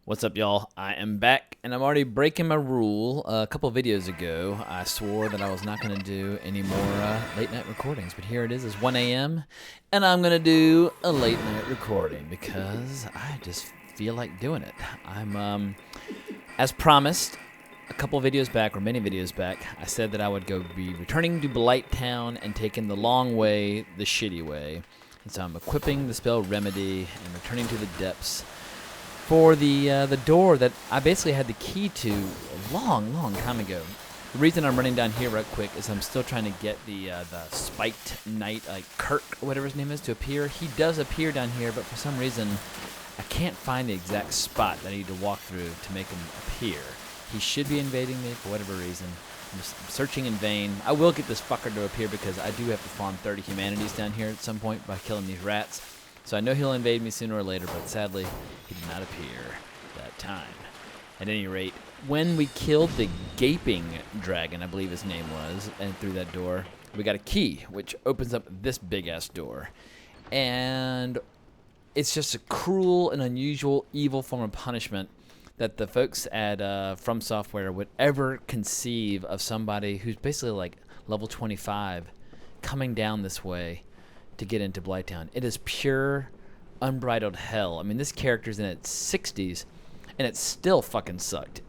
What's up, y'all? I am back, and I'm already breaking my rule. A couple videos ago, I swore that I was not going to do any more late-night recordings, but here it is. It's 1 a.m., and I'm going to do a late-night recording because I just feel like doing it. I'm, as promised, a couple videos back, or many videos back, I said that I would be returning to Blighttown and taking the long way, the shitty way. And so I'm equipping the spell Remedy and returning to the depths for the door that I basically had the key to a long time ago. The reason I'm running down here right quick is I'm still trying to get the spiked knight, like Kirk, whatever his name is, to appear. He does appear down here, but for some reason I can't find the exact spot that I need to walk through to make him appear. He should be invading me for whatever reason. I'm searching in vain. I will get this fucker to appear because I do have to farm 30 humanities down here at some point by killing these rats. So I know he'll invade me sooner or later, but sadly, he did not appear that time. At any rate, when we killed the gaping dragon, I believe his name was, and through that door, we got a key, which opens up this big-ass door. And it's just a cruel and unusual, evil form of punishment that the folks at From Software would ever conceive of somebody who's basically like level 25 coming down this way to get into Blighttown. It is pure, unbridled hell. I mean, this character's in its 60s, and it still fucking sucked.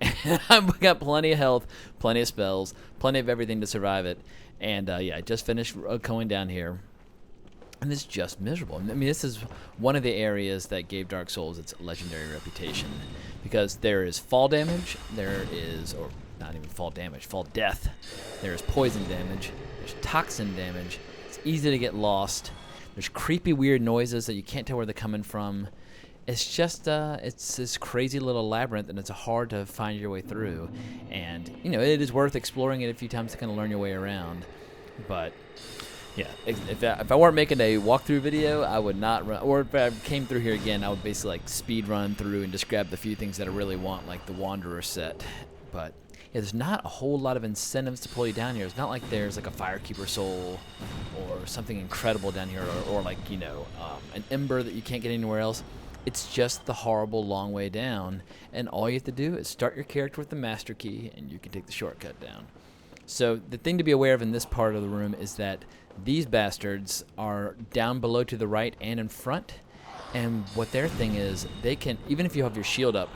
I've got plenty of health, plenty of spells, plenty of everything to survive it. And yeah, I just finished going down here, and it's just miserable. I mean, this is one of the areas that gave Dark Souls its legendary reputation, because there is fall damage, there is, or not even fall damage, fall death, there is poison damage, there's toxin damage, it's easy to get lost, there's creepy weird noises that you can't tell where they're coming from. It's just, it's this crazy little labyrinth, and it's hard to find your way through. And, you know, it is worth exploring it a few times to kind of learn your way around. But yeah, if I weren't making a walkthrough video, I would not run. Or if I came through here again, I would basically like speed run through and just grab the few things that I really want, like the Wanderer set. But yeah, there's not a whole lot of incentives to pull you down here. It's not like there's like a Firekeeper soul or something incredible down here, or like, you know, an ember that you can't get anywhere else. It's just the horrible long way down, and all you have to do is start your character with the master key, and you can take the shortcut down. So the thing to be aware of in this part of the room is that these bastards are down below to the right and in front, and what their thing is, they can, even if you have your shield up,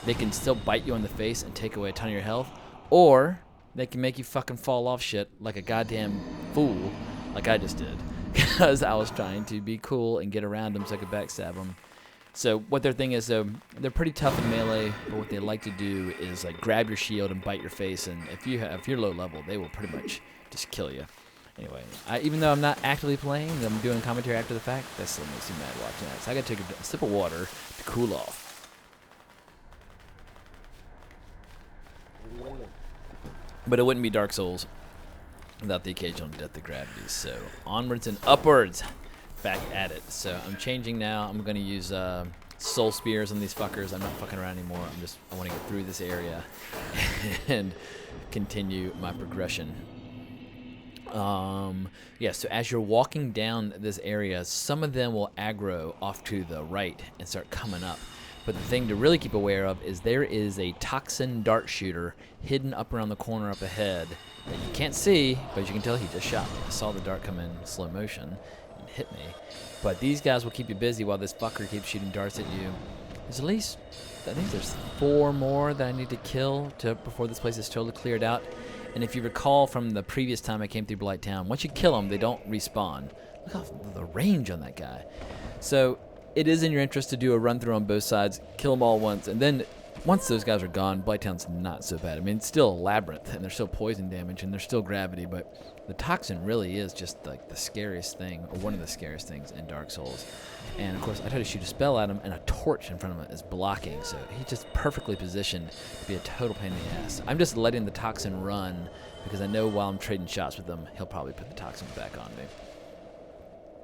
they can still bite you in the face and take away a ton of your health, or they can make you fucking fall off shit like a goddamn fool, like I just did, because I was trying to be cool and get around them so I could backstab them. So what their thing is, though, they're pretty tough in melee, but what they like to do is like grab your shield and bite your face, and if you're low level, they will pretty much just kill you. Anyway, even though I'm not actively playing, I'm doing commentary after the fact, that still makes me mad watching that. So I gotta take a sip of water to cool off. But it wouldn't be Dark Souls without the occasional death of gravity. So onwards and upwards. Back at it. So I'm changing now. I'm going to use soul spears on these fuckers. I'm not fucking around anymore. I want to get through this area and continue my progression. Yeah, so as you're walking down this area, some of them will aggro off to the right and start coming up. But the thing to really keep aware of is there is a toxin dart shooter hidden up around the corner up ahead that you can't see, but you can tell he just shot me. I saw the dart come in slow motion and hit me. But these guys will keep you busy while this fucker keeps shooting darts at you. There's at least, I think there's 4 more that I need to kill before this place is totally cleared out. And if you recall from the previous time I came through Blighttown, once you kill them, they don't respawn. Look how the range on that guy. So it is in your interest to do a run through on both sides, kill them all once, and then once those guys are gone, Blighttown's not so bad. I mean, it's still a labyrinth, and there's still poison damage, and there's still gravity, but the toxin really is just like the scariest thing, or one of the scariest things in Dark Souls. And of course, I try to shoot a spell at him, and a torch in front of him is blocking, so he's just perfectly positioned to be a total pain in the ass. I'm just letting the toxin run, because I know while I'm trading shots with him, he'll probably put the toxin back on me.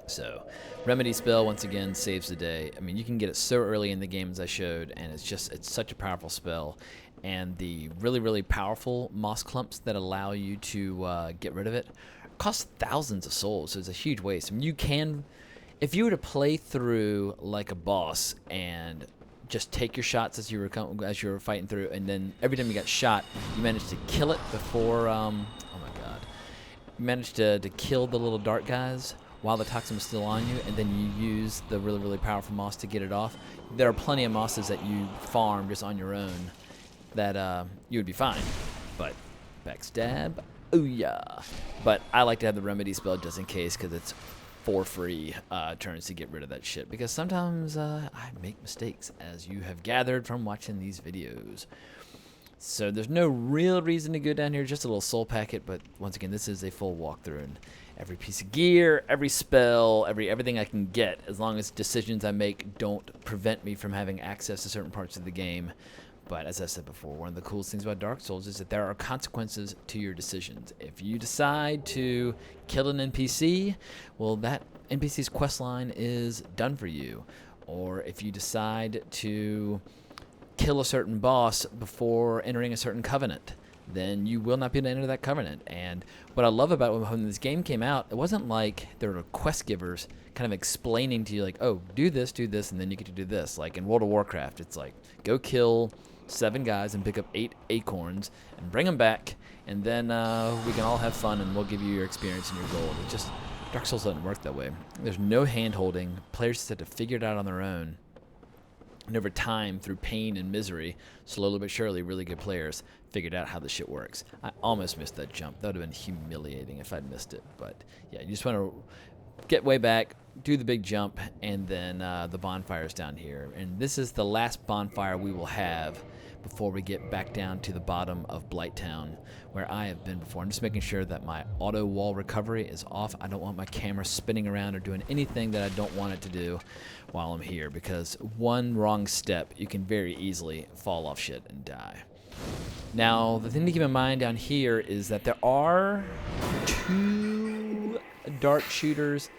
So, Remedy spell, once again, saves the day. I mean, you can get it so early in the game as I showed, and it's such a powerful spell. And the really, really powerful moss clumps that allow you to get rid of it cost thousands of souls, so it's a huge waste. I mean, you can, if you were to play through like a boss and just take your shots as you were fighting through, and then every time you got shot, you managed to kill it before. Oh my God! You managed to kill the little dart guys while the toxin was still on you, and then you use the really powerful moss to get it off. There are plenty of mosses that you farm just on your own that you would be fine, but backstab, oh yeah. But I like to have the remedy spell just in case, because it's for free turns to get rid of that shit, because sometimes I make mistakes, as you have gathered from watching these videos. So there's no real reason to go down here, just a little soul packet, but once again, this is a full walkthrough, and every piece of gear, every spell, everything I can get, as long as decisions I make don't prevent me from having access to certain parts of the game. But as I said before, one of the coolest things about Dark Souls is that there are consequences to your decisions. If you decide to kill an NPC, well, that NPC's questline is done for you. Or if you decide to kill a certain boss before entering a certain covenant, then you will not be able to enter that covenant. And what I love about when this game came out, it wasn't like there were quest givers kind of explaining to you like, oh, do this, and then you get to do this. Like in World of Warcraft, it's like, go kill 7 guys and pick up 8 acorns and bring them back, and then we can all have fun and we'll give you your experience and your gold. It just, Dark Souls doesn't work that way. There's no hand-holding. Players just have to figure it out on their own. And over time, through pain and misery, slowly but surely, really good players figured out how this shit works. I almost missed that jump. That would have been humiliating if I'd missed it. But yeah, you just want to get way back, do the big jump, and then the bonfire's down here. And this is the last bonfire we will have before we get back down to the bottom of Blighttown, where I have been before. I'm just making sure that my auto wall recovery is off. I don't want my camera spinning around or doing anything that I don't want it to do while I'm here, because one wrong step, you can very easily fall off shit and die. Now, the thing to keep in mind down here is that there are 2 dart shooters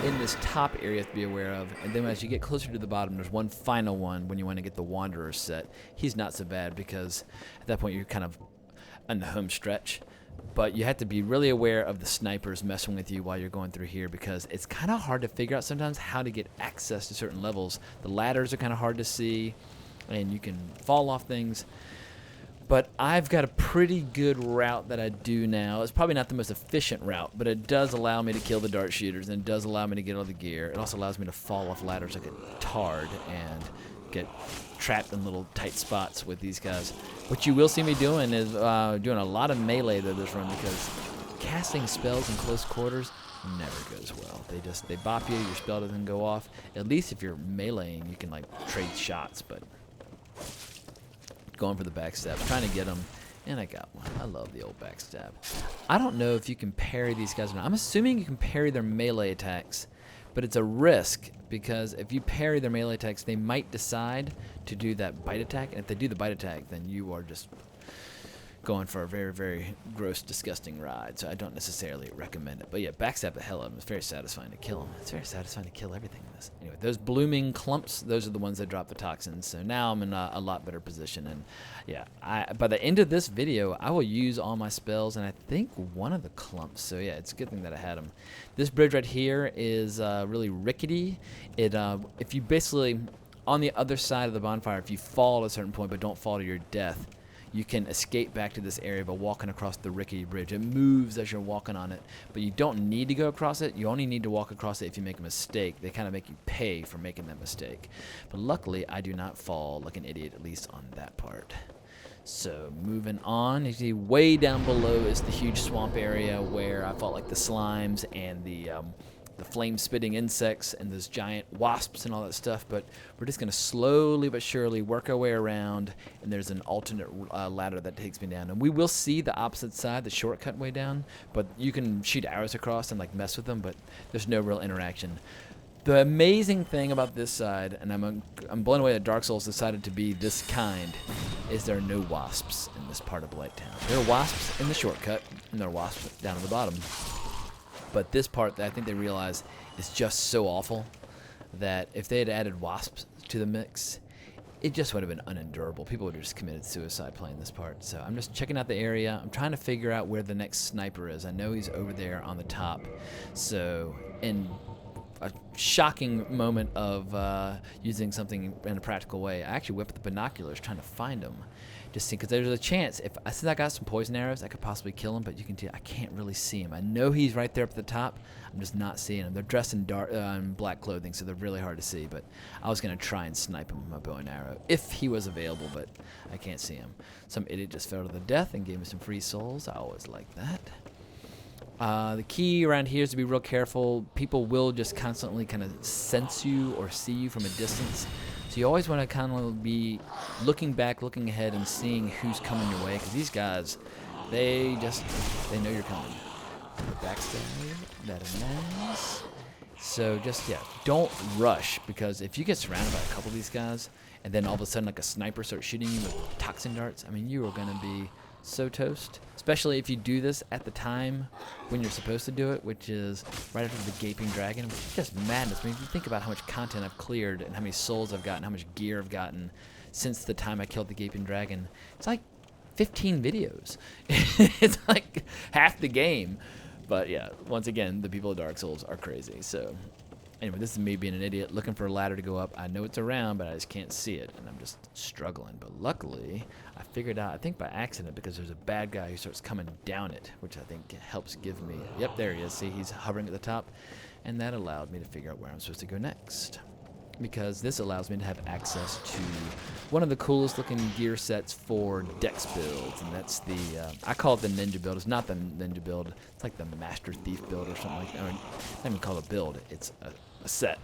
in this top area you have to be aware of, and then as you get closer to the bottom, there's one final one when you want to get the Wanderer set. He's not so bad, because at that point you're kind of on the home stretch, but you have to be really aware of the snipers messing with you while you're going through here, because it's kind of hard to figure out sometimes how to get access to certain levels. The ladders are kind of hard to see, and you can fall off things. But I've got a pretty good route that I do now. It's probably not the most efficient route, but it does allow me to kill the dart shooters, and it does allow me to get all the gear. It also allows me to fall off ladders like a tard and get trapped in little tight spots with these guys. What you will see me doing is doing a lot of melee though this run, because casting spells in close quarters never goes well. They bop you, your spell doesn't go off. At least if you're meleeing, you can like trade shots, but going for the backstab, trying to get them, and I got one. I love the old backstab. I don't know if you can parry these guys or not. I'm assuming you can parry their melee attacks, but it's a risk, because if you parry their melee attacks, they might decide to do that bite attack, and if they do the bite attack, then you are just going for a very gross, disgusting ride. So I don't necessarily recommend it. But yeah, backstab the hell out of them. It's very satisfying to kill them. It's very satisfying to kill everything in this. Anyway, those blooming clumps, those are the ones that drop the toxins. So now I'm in a lot better position. And yeah, by the end of this video, I will use all my spells, and I think one of the clumps. So yeah, it's a good thing that I had them. This bridge right here is really rickety. If you basically, on the other side of the bonfire, if you fall at a certain point but don't fall to your death, you can escape back to this area by walking across the rickety bridge. It moves as you're walking on it, but you don't need to go across it. You only need to walk across it if you make a mistake. They kind of make you pay for making that mistake. But luckily, I do not fall like an idiot, at least on that part. So moving on, you see way down below is the huge swamp area where I fought like the slimes and the flame-spitting insects and those giant wasps and all that stuff, but we're just going to slowly but surely work our way around, and there's an alternate ladder that takes me down. And we will see the opposite side, the shortcut way down, but you can shoot arrows across and like mess with them, but there's no real interaction. The amazing thing about this side, and I'm blown away that Dark Souls decided to be this kind, is there are no wasps in this part of Blighttown. There are wasps in the shortcut, and there are wasps down at the bottom. But this part, I think they realize, is just so awful that if they had added wasps to the mix, it just would have been unendurable. People would have just committed suicide playing this part. So I'm just checking out the area. I'm trying to figure out where the next sniper is. I know he's over there on the top. So, and a shocking moment of using something in a practical way. I actually whipped the binoculars trying to find him. Just because there's a chance, since I got some poison arrows, I could possibly kill him, but you can tell I can't really see him. I know he's right there up at the top. I'm just not seeing him. They're dressed in black clothing, so they're really hard to see, but I was going to try and snipe him with my bow and arrow if he was available, but I can't see him. Some idiot just fell to the death and gave me some free souls. I always like that. The key around here is to be real careful. People will just constantly kind of sense you or see you from a distance. So you always want to kind of be looking back, looking ahead, and seeing who's coming your way. Because these guys, they know you're coming. Backstab, that is nice. So just, yeah, don't rush. Because if you get surrounded by a couple of these guys, and then all of a sudden like a sniper starts shooting you with toxin darts, I mean, you are going to be so toast. Especially if you do this at the time when you're supposed to do it, which is right after the Gaping Dragon, which is just madness. I mean, if you think about how much content I've cleared and how many souls I've gotten, how much gear I've gotten since the time I killed the Gaping Dragon, it's like 15 videos. It's like half the game. But yeah, once again, the people of Dark Souls are crazy. So anyway, this is me being an idiot, looking for a ladder to go up. I know it's around, but I just can't see it, and I'm just struggling. But luckily, I figured out, I think by accident, because there's a bad guy who starts coming down it, which I think helps give me, yep, there he is. See, he's hovering at the top, and that allowed me to figure out where I'm supposed to go next. Because this allows me to have access to one of the coolest looking gear sets for dex builds, and that's the, I call it the ninja build. It's not the ninja build, it's like the master thief build or something like that. I mean, not even call it a build, it's a set.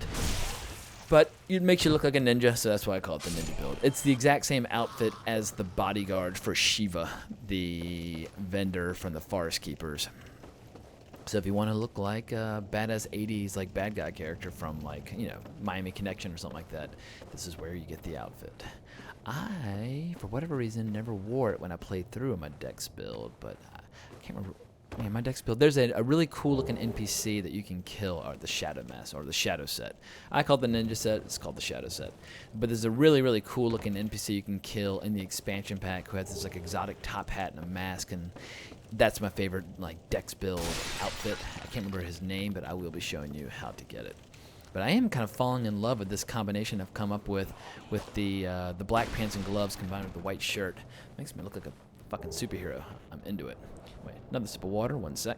But it makes you look like a ninja, so that's why I call it the ninja build. It's the exact same outfit as the bodyguard for Shiva, the vendor from the Forest Keepers. So if you want to look like a badass 80s like bad guy character from like, you know, Miami Connection or something like that, this is where you get the outfit. I, for whatever reason, never wore it when I played through my dex build, but I can't remember. Yeah, my dex build. There's a really cool looking NPC that you can kill, or the Shadow Mask, or the Shadow Set. I call it the Ninja Set. It's called the Shadow Set. But there's a really, really cool looking NPC you can kill in the expansion pack who has this like exotic top hat and a mask, and that's my favorite like dex build outfit. I can't remember his name, but I will be showing you how to get it. But I am kind of falling in love with this combination I've come up with the black pants and gloves combined with the white shirt. Makes me look like a fucking superhero. I'm into it. Wait, another sip of water, one sec.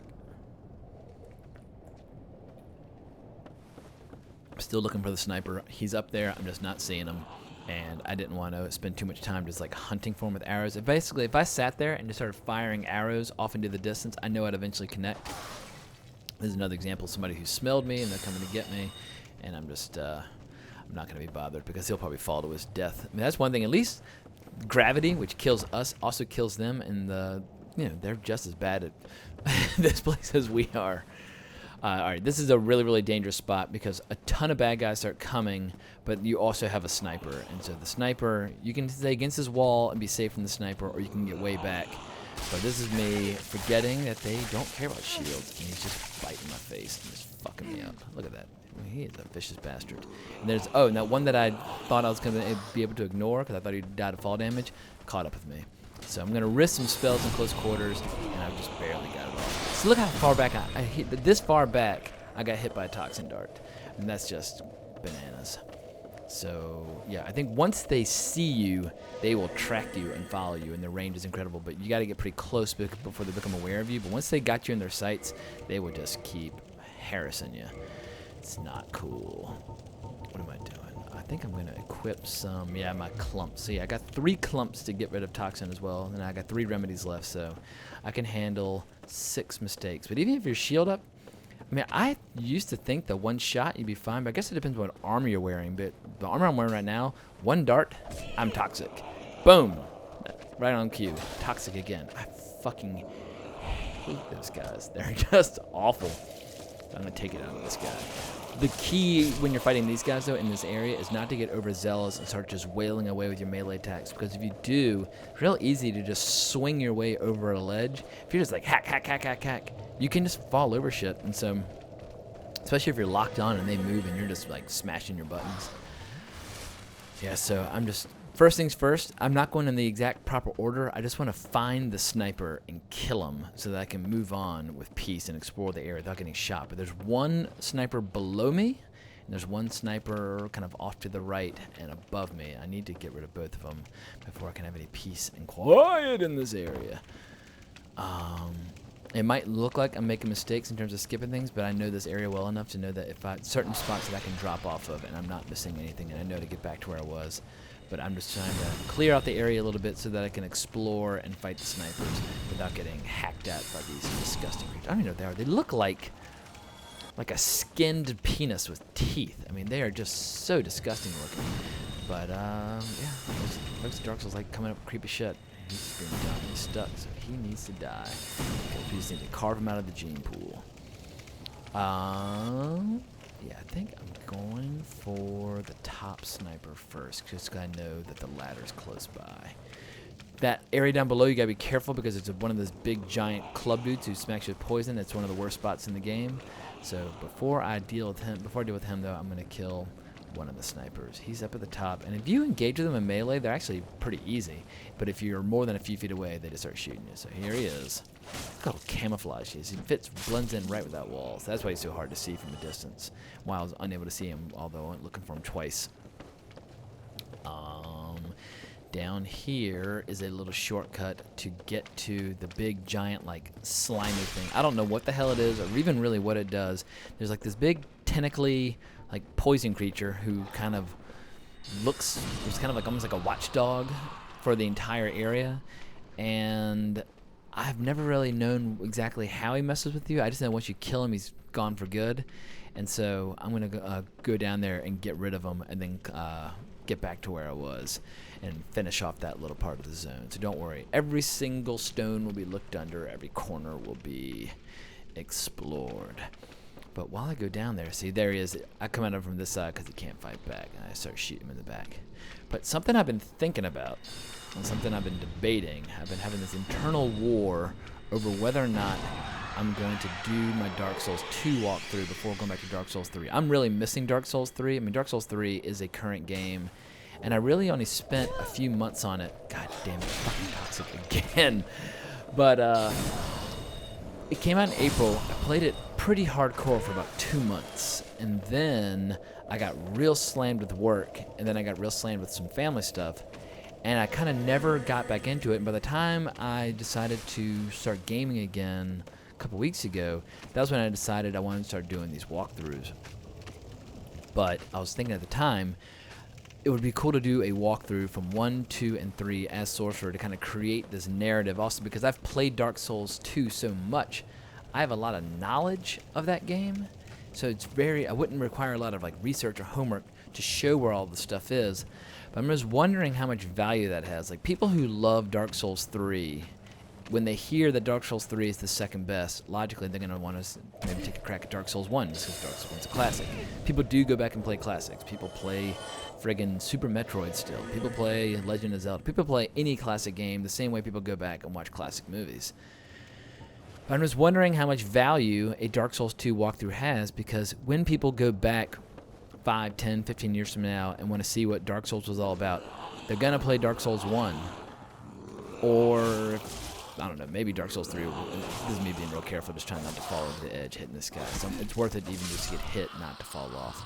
I'm still looking for the sniper. He's up there, I'm just not seeing him. And I didn't want to spend too much time just like hunting for him with arrows. Basically, if I sat there and just started firing arrows off into the distance, I know I'd eventually connect. This is another example of somebody who smelled me and they're coming to get me. And I'm just, I'm not going to be bothered because he'll probably fall to his death. I mean, that's one thing. At least gravity, which kills us, also kills them. And you know, they're just as bad at this place as we are. All right, this is a really, really dangerous spot because a ton of bad guys start coming, but you also have a sniper. And so the sniper, you can stay against this wall and be safe from the sniper, or you can get way back. But this is me forgetting that they don't care about shields, and he's just biting my face and just fucking me up. Look at that. I mean, he is a vicious bastard. And there's, oh, now one that I thought I was going to be able to ignore because I thought he died of fall damage, caught up with me. So I'm going to risk some spells in close quarters, and I just barely got it off. So look how far back I hit. This far back, I got hit by a toxin dart. And that's just bananas. So, yeah, I think once they see you, they will track you and follow you, and their range is incredible. But you got to get pretty close before they become aware of you. But once they got you in their sights, they will just keep harassing you. It's not cool. What am I doing? I think I'm going to equip some, yeah, my clumps. So, yeah, I got 3 clumps to get rid of toxin as well. And I got 3 remedies left, so I can handle 6 mistakes. But even if you're shield up, I mean, I used to think that one shot you'd be fine, but I guess it depends what armor you're wearing. But the armor I'm wearing right now, 1 dart, I'm toxic. Boom. Right on cue. Toxic again. I fucking hate those guys. They're just awful. I'm going to take it out of this guy. The key when you're fighting these guys, though, in this area is not to get overzealous and start just wailing away with your melee attacks. Because if you do, it's real easy to just swing your way over a ledge. If you're just like hack, hack, hack, hack, hack, you can just fall over shit. And so, especially if you're locked on and they move and you're just like smashing your buttons. Yeah, so I'm just, first things first, I'm not going in the exact proper order. I just want to find the sniper and kill him so that I can move on with peace and explore the area without getting shot. But there's one sniper below me, there's one sniper kind of off to the right and above me. I need to get rid of both of them before I can have any peace and quiet in this area. It might look like I'm making mistakes in terms of skipping things, but I know this area well enough to know that if certain spots that I can drop off of and I'm not missing anything, and I know to get back to where I was. But I'm just trying to clear out the area a little bit so that I can explore and fight the snipers without getting hacked at by these disgusting creatures. I don't even know what they are. They look like a skinned penis with teeth. I mean, they are just so disgusting looking. But, yeah, folks at Dark Souls like coming up with creepy shit. He's been done. He's stuck, so he needs to die. We just need to carve him out of the gene pool. Yeah, I think I'm going for the top sniper first, just because I know that the ladder's close by. That area down below, you gotta be careful because it's one of those big giant club dudes who smacks you with poison. It's one of the worst spots in the game. So before I deal with him, though, I'm gonna kill one of the snipers. He's up at the top, and if you engage with them in melee, they're actually pretty easy. But if you're more than a few feet away, they just start shooting you. So here he is. Look how camouflage he is. He blends in right with that wall. So that's why he's so hard to see from a distance. While I was unable to see him, although I went looking for him twice. Down here is a little shortcut to get to the big giant like slimy thing. I don't know what the hell it is or even really what it does. There's like this big tentacly like poison creature who kind of looks, it's kind of like almost like a watchdog for the entire area. And I've never really known exactly how he messes with you. I just know once you kill him, he's gone for good. And so I'm going to go down there and get rid of him and then get back to where I was and finish off that little part of the zone. So don't worry. Every single stone will be looked under. Every corner will be explored. But while I go down there, see, there he is. I come at him from this side because he can't fight back, and I start shooting him in the back. But something I've been thinking about and something I've been debating, I've been having this internal war over whether or not I'm going to do my Dark Souls 2 walkthrough before going back to Dark Souls 3. I'm really missing Dark Souls 3. I mean, Dark Souls 3 is a current game, and I really only spent a few months on it. God damn it, fucking toxic again. But it came out in April. I played it pretty hardcore for about 2 months, and then I got real slammed with work, and then I got real slammed with some family stuff, and I kind of never got back into it. And by the time I decided to start gaming again a couple weeks ago, that was when I decided I wanted to start doing these walkthroughs. But I was thinking at the time, it would be cool to do a walkthrough from 1, 2, and 3 as Sorcerer to kind of create this narrative. Also, because I've played Dark Souls 2 so much, I have a lot of knowledge of that game. So it's I wouldn't require a lot of like research or homework to show where all the stuff is. But I'm just wondering how much value that has. Like people who love Dark Souls 3, when they hear that Dark Souls 3 is the second best, logically they're going to want to maybe take a crack at Dark Souls 1 just because Dark Souls 1's a classic. People do go back and play classics. People play friggin' Super Metroid still. People play Legend of Zelda. People play any classic game the same way people go back and watch classic movies. But I'm just wondering how much value a Dark Souls 2 walkthrough has, because when people go back 5, 10, 15 years from now and want to see what Dark Souls was all about, they're going to play Dark Souls 1. Or, I don't know, maybe Dark Souls 3. This is me being real careful, just trying not to fall over the edge hitting this guy. So it's worth it even just to get hit, not to fall off.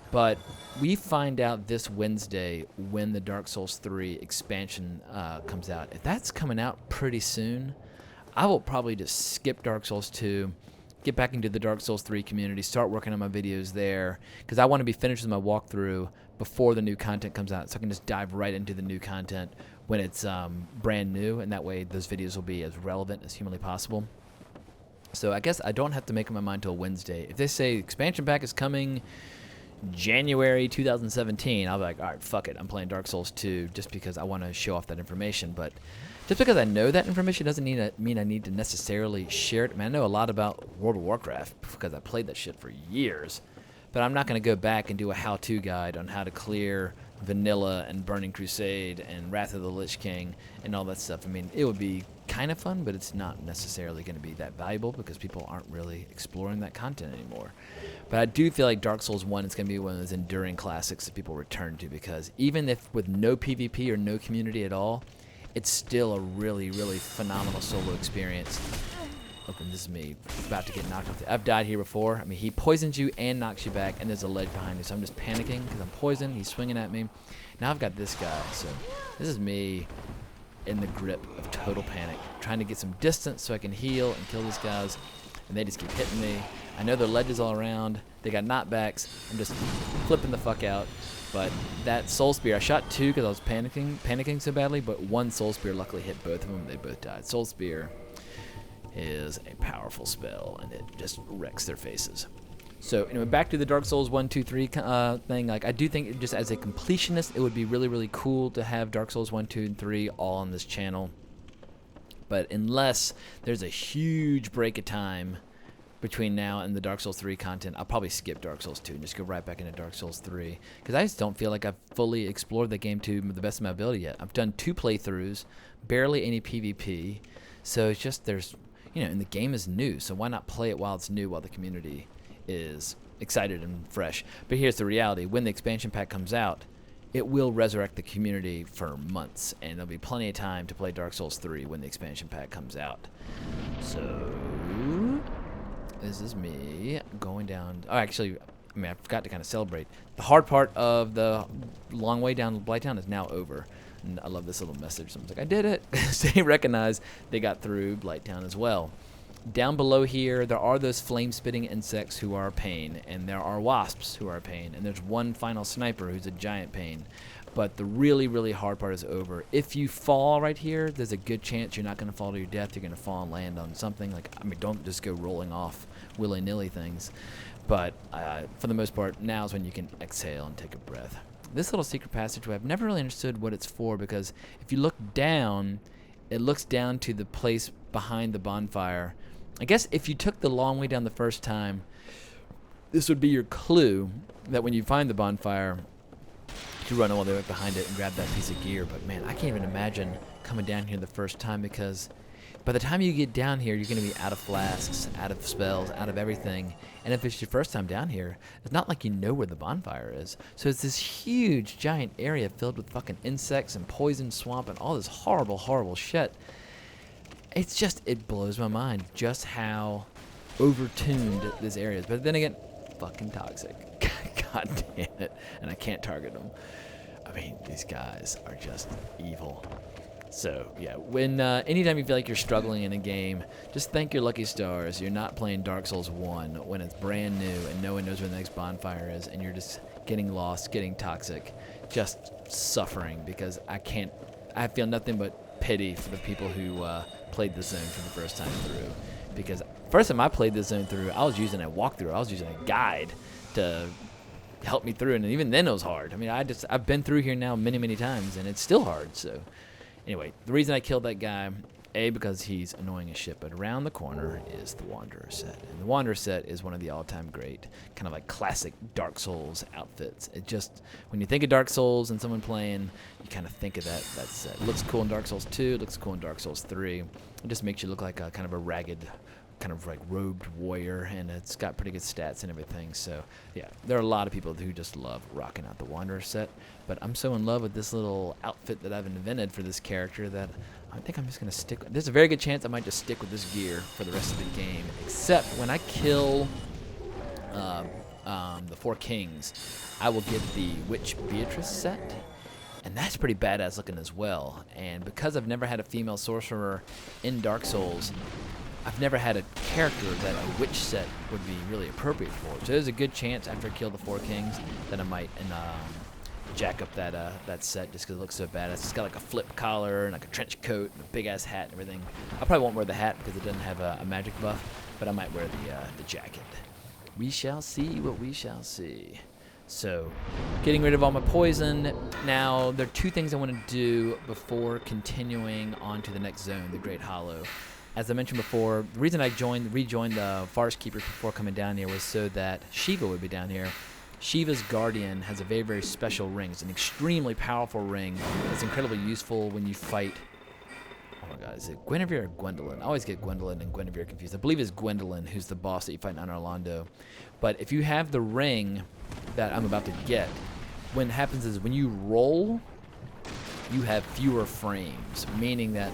But we find out this Wednesday when the Dark Souls 3 expansion comes out. If that's coming out pretty soon, I will probably just skip Dark Souls 2, get back into the Dark Souls 3 community, start working on my videos there, because I want to be finished with my walkthrough before the new content comes out, so I can just dive right into the new content when it's brand new, and that way those videos will be as relevant as humanly possible. So I guess I don't have to make up my mind till Wednesday. If they say expansion pack is coming January 2017, I'll be like, all right, fuck it, I'm playing Dark Souls 2 just because I want to show off that information. But just because I know that information doesn't mean I need to necessarily share it. I mean, I know a lot about World of Warcraft because I played that shit for years, but I'm not going to go back and do a how-to guide on how to clear Vanilla and Burning Crusade and Wrath of the Lich King and all that stuff. I mean, it would be kind of fun, but it's not necessarily going to be that valuable because people aren't really exploring that content anymore. But I do feel like Dark Souls 1 is going to be one of those enduring classics that people return to, because even if with no PvP or no community at all, it's still a really, really phenomenal solo experience. Open, this is me about to get knocked off. I've died here before. I mean, he poisons you and knocks you back, and there's a ledge behind me, so I'm just panicking because I'm poisoned. He's swinging at me. Now I've got this guy, so this is me in the grip of total panic, trying to get some distance so I can heal and kill these guys, and they just keep hitting me. I know there are ledges all around. They got knockbacks. I'm just flipping the fuck out. But that soul spear, I shot 2 because I was panicking so badly, but 1 soul spear luckily hit both of them. They both died. Soul spear is a powerful spell, and it just wrecks their faces. So anyway, back to the Dark Souls 1, 2, 3 thing. Like, I do think just as a completionist, it would be really, really cool to have Dark Souls 1, 2, and 3 all on this channel. But unless there's a huge break of time between now and the Dark Souls 3 content, I'll probably skip Dark Souls 2 and just go right back into Dark Souls 3. Because I just don't feel like I've fully explored the game to the best of my ability yet. I've done 2 playthroughs, barely any PvP. So it's just there's, you know, and the game is new. So why not play it while it's new, while the community is excited and fresh. But here's the reality. When the expansion pack comes out, it will resurrect the community for months. And there'll be plenty of time to play Dark Souls 3 when the expansion pack comes out. So this is me going down. Oh, actually, I mean, I forgot to kind of celebrate. The hard part of the long way down to Blighttown is now over. And I love this little message. Someone's like, I did it. So they recognize they got through Blighttown as well. Down below here, there are those flame-spitting insects who are a pain. And there are wasps who are a pain. And there's one final sniper who's a giant pain. But the really, really hard part is over. If you fall right here, there's a good chance you're not going to fall to your death. You're going to fall and land on something. Like, I mean, don't just go rolling off willy-nilly things. But for the most part, now is when you can exhale and take a breath. This little secret passageway, I've never really understood what it's for, because if you look down, it looks down to the place behind the bonfire. I guess if you took the long way down the first time, this would be your clue that when you find the bonfire, to run all the way behind it and grab that piece of gear. But man, I can't even imagine coming down here the first time, because by the time you get down here, you're going to be out of flasks, out of spells, out of everything. And if it's your first time down here, it's not like you know where the bonfire is. So it's this huge, giant area filled with fucking insects and poison swamp and all this horrible, horrible shit. It's just, it blows my mind just how overtuned this area is. But then again, fucking toxic. God damn it. And I can't target them. I mean, these guys are just evil. So, yeah, when anytime you feel like you're struggling in a game, just thank your lucky stars. You're not playing Dark Souls 1 when it's brand new and no one knows where the next bonfire is, and you're just getting lost, getting toxic, just suffering, because I feel nothing but pity for the people who played this zone for the first time through. Because first time I played this zone through, I was using a walkthrough. I was using a guide to help me through, and even then it was hard. I mean, I've been through here now many, many times, and it's still hard, so... Anyway, the reason I killed that guy, A, because he's annoying as shit, but around the corner is the Wanderer set. And the Wanderer set is one of the all-time great, kind of like classic Dark Souls outfits. It just, when you think of Dark Souls and someone playing, you kind of think of that set. It looks cool in Dark Souls 2, it looks cool in Dark Souls 3. It just makes you look like a kind of a ragged, kind of like robed warrior, and it's got pretty good stats and everything. So yeah, there are a lot of people who just love rocking out the Wanderer set, but I'm so in love with this little outfit that I've invented for this character that I think I'm just gonna stick with. There's a very good chance I might just stick with this gear for the rest of the game, except when I kill the 4 kings, I will get the Witch Beatrice set, and that's pretty badass looking as well. And because I've never had a female sorcerer in Dark Souls, I've never had a character that a witch set would be really appropriate for. So there's a good chance after I kill the 4 kings that I might jack up that set just because it looks so badass. It's got like a flip collar and like a trench coat and a big ass hat and everything. I probably won't wear the hat because it doesn't have a magic buff, but I might wear the jacket. We shall see what we shall see. So, getting rid of all my poison. Now, there are 2 things I want to do before continuing on to the next zone, the Great Hollow. As I mentioned before, the reason I rejoined the Forest Keepers before coming down here was so that Shiva would be down here. Shiva's Guardian has a very, very special ring. It's an extremely powerful ring. It's incredibly useful when you fight... Oh my god, is it Guinevere or Gwendolyn? I always get Gwendolyn and Guinevere confused. I believe it's Gwendolyn who's the boss that you fight in Anor Londo. But if you have the ring that I'm about to get, what happens is when you roll, you have fewer frames, meaning that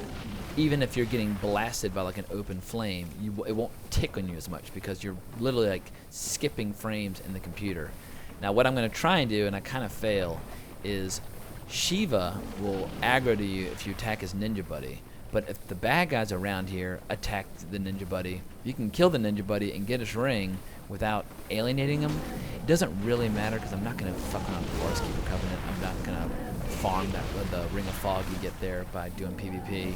even if you're getting blasted by like an open flame, it won't tick on you as much because you're literally like skipping frames in the computer. Now what I'm going to try and do, and I kind of fail, is Shiva will aggro to you if you attack his ninja buddy. But if the bad guys around here attack the ninja buddy, you can kill the ninja buddy and get his ring without alienating him. It doesn't really matter because I'm not going to fuck around with Forest Keeper Covenant. I'm not going to farm the Ring of Fog you get there by doing PvP.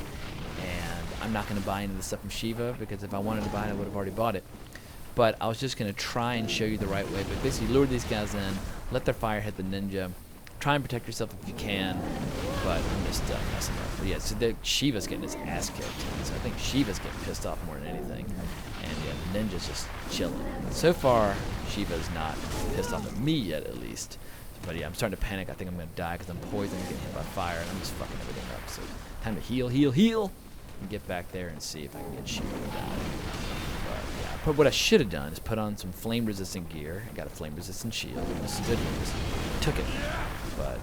And I'm not going to buy into the stuff from Shiva because if I wanted to buy it, I would have already bought it. But I was just going to try and show you the right way. But basically lure these guys in, let their fire hit the ninja. Try and protect yourself if you can, but I'm just messing up. But yeah, so Shiva's getting his ass kicked. So I think Shiva's getting pissed off more than anything. And yeah, the ninja's just chilling. So far, Shiva's not pissed off at me yet, at least. But yeah, I'm starting to panic. I think I'm going to die because I'm poisoned and getting hit by fire, and I'm just fucking everything up. So time to heal, and get back there and see if I can get Shiva to die. But what I should have done is put on some flame-resistant gear. I got a flame-resistant shield. This is good news. Took it. But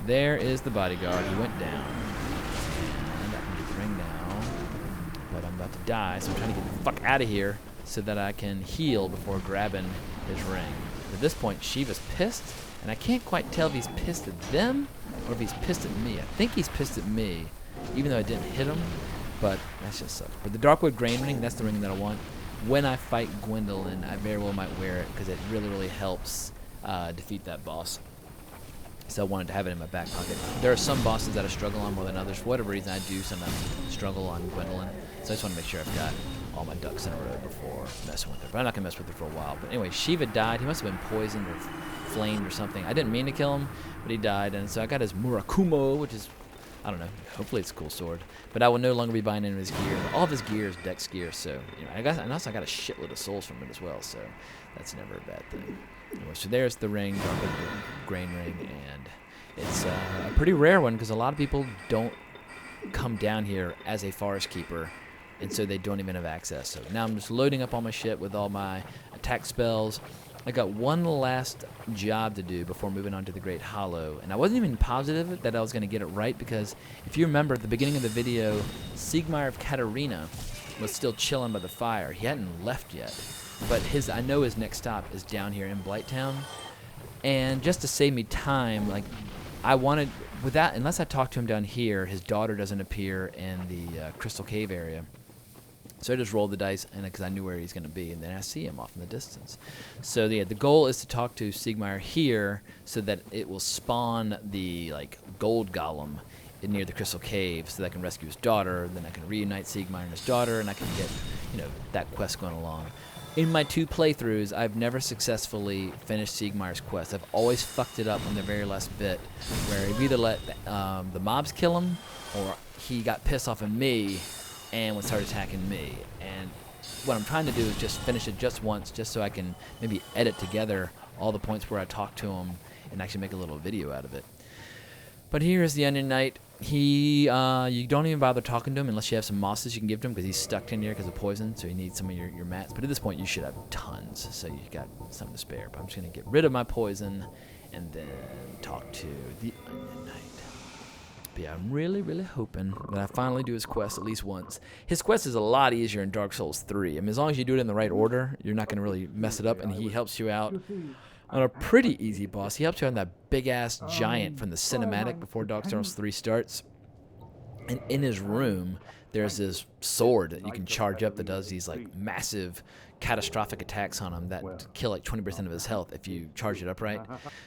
there is the bodyguard. He went down. And I can get the ring now. But I'm about to die, so I'm trying to get the fuck out of here so that I can heal before grabbing his ring. At this point, Shiva's pissed, and I can't quite tell if he's pissed at them or if he's pissed at me. I think he's pissed at me, even though I didn't hit him. But that just sucks. But the Darkwood Grain Ring, that's the ring that I want. When I fight Gwendolyn, I very well might wear it because it really, really helps defeat that boss. So I wanted to have it in my back pocket. There are some bosses that I struggle on more than others. For whatever reason, I do sometimes struggle on Gwendolyn. So I just want to make sure I've got all my ducks in a row before messing with her. But I'm not going to mess with her for a while. But anyway, Shiva died. He must have been poisoned or flamed or something. I didn't mean to kill him, but he died. And so I got his Murakumo, which is, I don't know, hopefully it's a cool sword. But I will no longer be buying any of his gear. All of his gear is Dex gear, so, you know, and also I got a shitload of souls from it as well, so that's never a bad thing. Anyway, so there's the ring, Darkwood Grain Ring, and it's a pretty rare one because a lot of people don't come down here as a forest keeper, and so they don't even have access. So now I'm just loading up all my shit with all my attack spells. I got one last job to do before moving on to the Great Hollow, and I wasn't even positive that I was going to get it right because if you remember at the beginning of the video, Siegmeyer of Catarina was still chilling by the fire. He hadn't left yet, but I know his next stop is down here in Blighttown, and just to save me time, like I wanted, unless I talk to him down here, his daughter doesn't appear in the Crystal Cave area. So I just rolled the dice, and because I knew where he's going to be, and then I see him off in the distance. So yeah, the goal is to talk to Siegmeyer here, so that it will spawn the gold golem near the Crystal Cave, so that I can rescue his daughter. Then I can reunite Siegmeyer and his daughter, and I can get that quest going along. In my 2 playthroughs, I've never successfully finished Siegmeyer's quest. I've always fucked it up on the very last bit, where he either let the mobs kill him, or he got pissed off at me and would start attacking me. And what I'm trying to do is just finish it just once, just so I can maybe edit together all the points where I talk to him and actually make a little video out of it. But here is the Onion Knight. You don't even bother talking to him unless you have some mosses you can give to him because he's stuck in here because of poison, so you need some of your mats. But at this point, you should have tons, so you got something to spare. But I'm just going to get rid of my poison and then talk to the Onion Knight. But yeah, I'm really, really hoping that I finally do his quest at least once. His quest is a lot easier in Dark Souls 3. I mean, as long as you do it in the right order, you're not going to really mess it up, and he helps you out on a pretty easy boss. He helps you on that big-ass giant from the cinematic before Dark Souls 3 starts. And in his room, there's this sword that you can charge up that does these massive catastrophic attacks on him that kill 20% of his health if you charge it up right.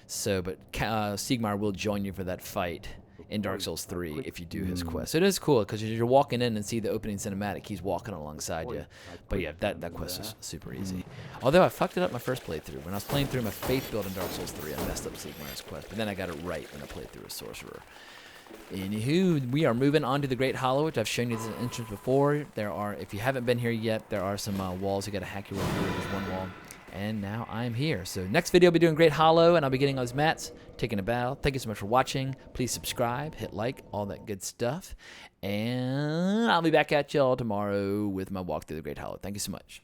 So, but Siegmeyer will join you for that fight in Dark Souls 3 if you do his quest. So it is cool because you're walking in and see the opening cinematic, he's walking alongside you. But yeah, that quest is super easy. Although I fucked it up my first playthrough. When I was playing through my faith build in Dark Souls 3, I messed up Siegmeyer's quest, but then I got it right when I played through a sorcerer. Anywho, we are moving on to the Great Hollow, which I've shown you this entrance before. If you haven't been here yet, there are some walls you got to hack your way through. There's one wall. And now I'm here. So next video I'll be doing Great Hollow, and I'll be getting those mats, taking a bow. Thank you so much for watching. Please subscribe, hit like, all that good stuff. And I'll be back at y'all tomorrow with my walk through the Great Hollow. Thank you so much.